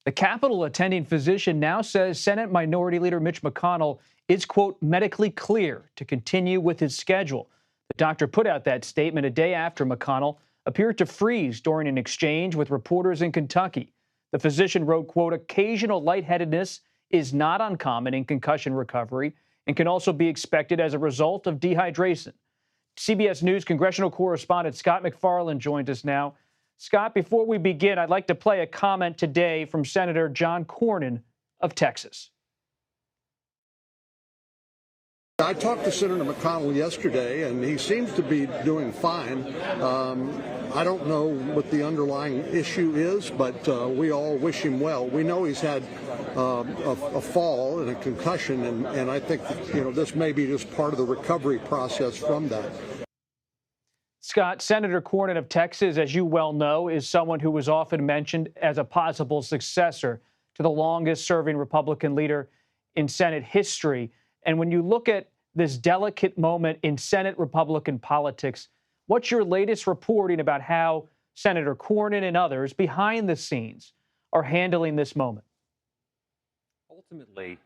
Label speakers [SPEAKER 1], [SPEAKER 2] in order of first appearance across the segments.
[SPEAKER 1] The Capitol attending physician now says Senate Minority Leader Mitch McConnell is, quote, medically clear to continue with his schedule. The doctor put out that statement a day after McConnell appeared to freeze during an exchange with reporters in Kentucky. The physician wrote, quote, occasional lightheadedness is not uncommon in concussion recovery and can also be expected as a result of dehydration. CBS News congressional correspondent Scott MacFarlane joins us now. Scott, before we begin, I'd like to play a comment today from Senator John Cornyn of Texas.
[SPEAKER 2] I talked to Senator McConnell yesterday, and he seems to be doing fine. I don't know what the underlying issue is, but we all wish him well. We know he's had a fall and a concussion, and I think that, this may be just part of the recovery process from that.
[SPEAKER 1] Scott, Senator Cornyn of Texas, as you well know, is someone who was often mentioned as a possible successor to the longest-serving Republican leader in Senate history. And when you look at this delicate moment in Senate Republican politics, what's your latest reporting about how Senator Cornyn and others behind the scenes are handling this moment?
[SPEAKER 3] Ultimately,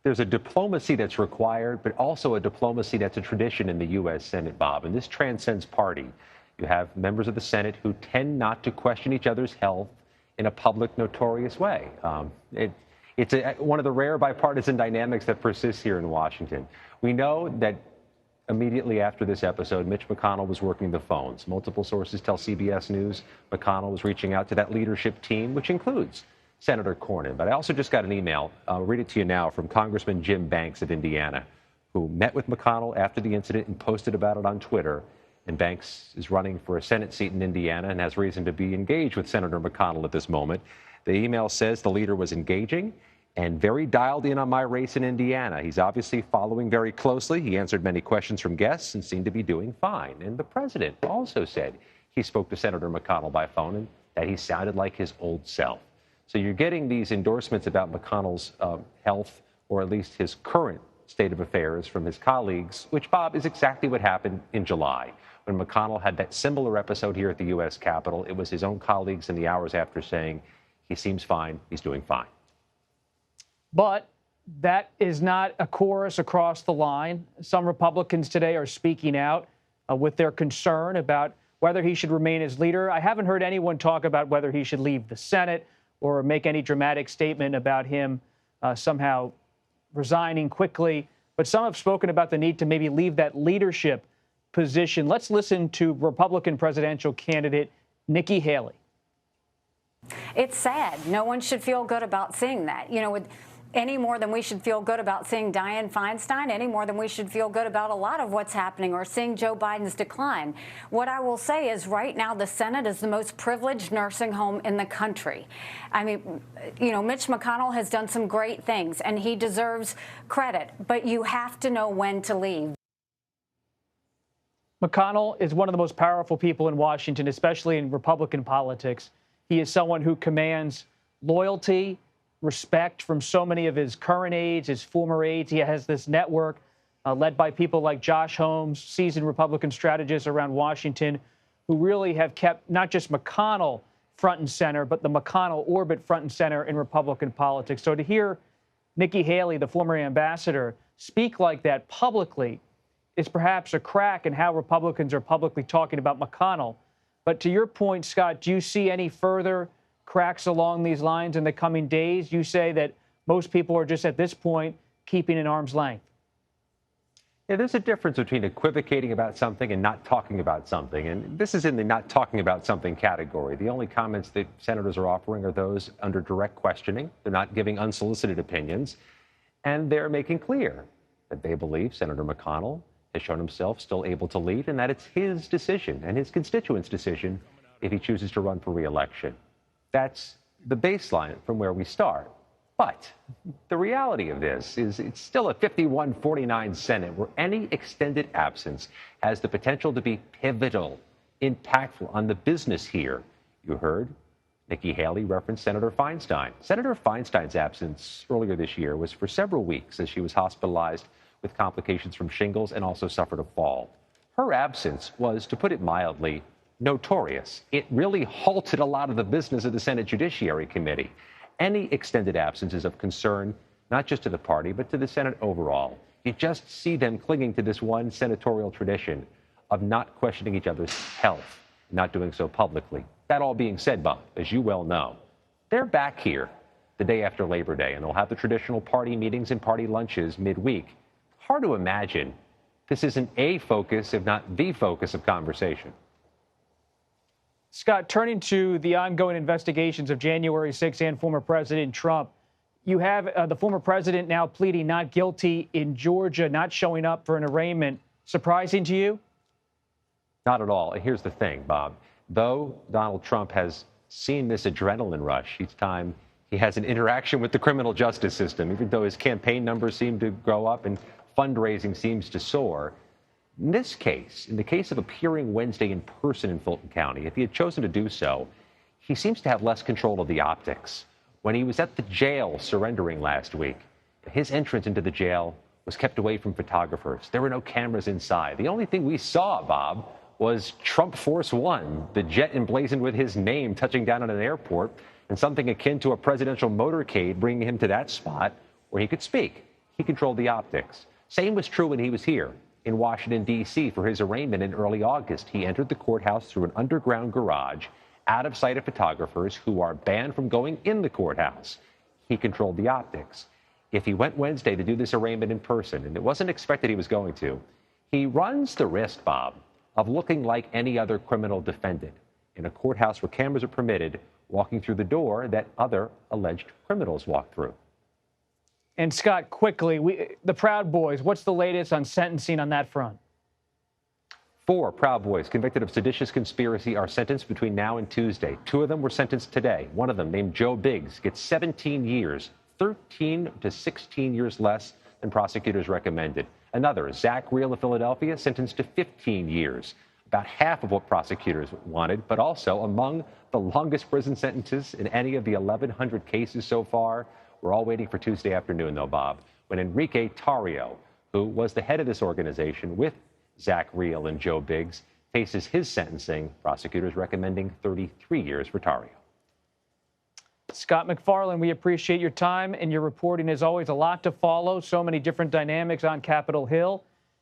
[SPEAKER 3] there's a diplomacy that's required, but also a diplomacy that's a tradition in the U.S. Senate, Bob, and this transcends party. You have members of the Senate who tend not to question each other's health in a public, notorious way. It's one of the rare bipartisan dynamics that persists here in Washington. We know that immediately after this episode, Mitch McConnell was working the phones. Multiple sources tell CBS News McConnell was reaching out to that leadership team, which includes Senator Cornyn. But I also just got an email, I'll read it to you now, from Congressman Jim Banks of Indiana, who met with McConnell after the incident and posted about it on Twitter. And Banks is running for a Senate seat in Indiana and has reason to be engaged with Senator McConnell at this moment. The email says the leader was engaging and very dialed in on my race in Indiana. He's obviously following very closely. He answered many questions from guests and seemed to be doing fine. And the president also said he spoke to Senator McConnell by phone and that he sounded like his old self. So you're getting these endorsements about McConnell's health, or at least his current state of affairs, from his colleagues, which, Bob, is exactly what happened in July. When McConnell had that similar episode here at the U.S. Capitol, it was his own colleagues in the hours after saying, he seems fine, he's doing fine.
[SPEAKER 1] But that is not a chorus across the line. Some Republicans today are speaking out with their concern about whether he should remain as leader. I haven't heard anyone talk about whether he should leave the Senate or make any dramatic statement about him somehow resigning quickly. But some have spoken about the need to maybe leave that leadership position. Let's listen to Republican presidential candidate Nikki Haley.
[SPEAKER 4] It's sad. No one should feel good about seeing that. Any more than we should feel good about seeing Dianne Feinstein, any more than we should feel good about a lot of what's happening or seeing Joe Biden's decline. What I will say is right now the Senate is the most privileged nursing home in the country. I mean, Mitch McConnell has done some great things and he deserves credit, but you have to know when to leave.
[SPEAKER 1] McConnell is one of the most powerful people in Washington, especially in Republican politics. He is someone who commands loyalty, respect from so many of his current aides, his former aides. He has this network led by people like Josh Holmes, seasoned Republican strategists around Washington, who really have kept not just McConnell front and center, but the McConnell orbit front and center in Republican politics. So to hear Nikki Haley, the former ambassador, speak like that publicly is perhaps a crack in how Republicans are publicly talking about McConnell. But to your point, Scott, do you see any further cracks along these lines in the coming days? You say that most people are just at this point keeping an arm's length.
[SPEAKER 3] Yeah, there's a difference between equivocating about something and not talking about something. And this is in the not talking about something category. The only comments that senators are offering are those under direct questioning. They're not giving unsolicited opinions. And they're making clear that they believe Senator McConnell has shown himself still able to lead and that it's his decision and his constituents' decision if he chooses to run for re-election. That's the baseline from where we start. But the reality of this is it's still a 51-49 Senate where any extended absence has the potential to be pivotal, impactful on the business here. You heard Nikki Haley reference Senator Feinstein. Senator Feinstein's absence earlier this year was for several weeks as she was hospitalized with complications from shingles and also suffered a fall. Her absence was, to put it mildly, notorious. It really halted a lot of the business of the Senate Judiciary Committee. any extended absence is of concern, not just to the party, but to the Senate overall. You just see them clinging to this one senatorial tradition of not questioning each other's health, not doing so publicly. That all being said, Bob, as you well know, they're back here the day after Labor Day, and they'll have the traditional party meetings and party lunches midweek. Hard to imagine this isn't a focus, if not the focus of conversation.
[SPEAKER 1] Scott, turning to the ongoing investigations of January 6th and former President Trump, you have the former president now pleading not guilty in Georgia, not showing up for an arraignment. Surprising to you?
[SPEAKER 3] Not at all. And here's the thing, Bob. Though Donald Trump has seen this adrenaline rush each time he has an interaction with the criminal justice system, even though his campaign numbers seem to go up and fundraising seems to soar, in this case, in the case of appearing Wednesday in person in Fulton County, if he had chosen to do so, he seems to have less control of the optics. When he was at the jail surrendering last week, his entrance into the jail was kept away from photographers. There were no cameras inside. The only thing we saw, Bob, was Trump Force One, the jet emblazoned with his name touching down at an airport, and something akin to a presidential motorcade bringing him to that spot where he could speak. He controlled the optics. Same was true when he was here in Washington, D.C. for his arraignment in early August. He entered the courthouse through an underground garage, out of sight of photographers who are banned from going in the courthouse. He controlled the optics. If he went Wednesday to do this arraignment in person, and it wasn't expected he was going to, he runs the risk, Bob, of looking like any other criminal defendant in a courthouse where cameras are permitted, walking through the door that other alleged criminals walk through.
[SPEAKER 1] And Scott, quickly, the Proud Boys, what's the latest on sentencing on that front?
[SPEAKER 3] 4 Proud Boys convicted of seditious conspiracy are sentenced between now and Tuesday. 2 of them were sentenced today. One of them, named Joe Biggs, gets 17 years, 13 to 16 years less than prosecutors recommended. Another, Zach Reel of Philadelphia, sentenced to 15 years, about half of what prosecutors wanted, but also among the longest prison sentences in any of the 1,100 cases so far. We're all waiting for Tuesday afternoon, though, Bob, when Enrique Tarrio, who was the head of this organization with Zach Reel and Joe Biggs, faces his sentencing, prosecutors recommending 33 years for Tarrio.
[SPEAKER 1] Scott MacFarlane, we appreciate your time and your reporting. As always, a lot to follow, so many different dynamics on Capitol Hill.